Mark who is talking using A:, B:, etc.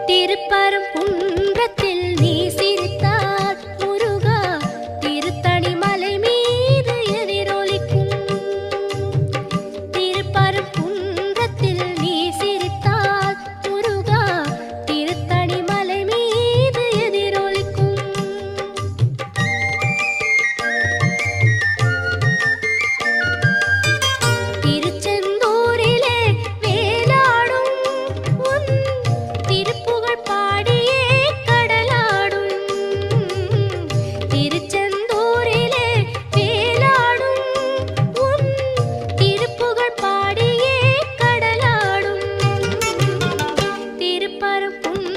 A: திருப்பரங்குன்றத்தில் நீ சிரித்தால் முருகா திருத்தணி மலை மீது எதிரொலிக்கும். திருப்பரங்குன்றத்தில் நீ சிரித்தால் முருகா திருத்தணி மலை மீது எதிரொலிக்கும். திருச்செந்தூரிலே வேலாடும் உன் திருப்புகழ் பாடியே கடலாடும். திருச்செந்தூரிலே வேலாடும் உன் திருப்புகழ் பாடியே கடலாடும். திருப்பரங்குன்றம்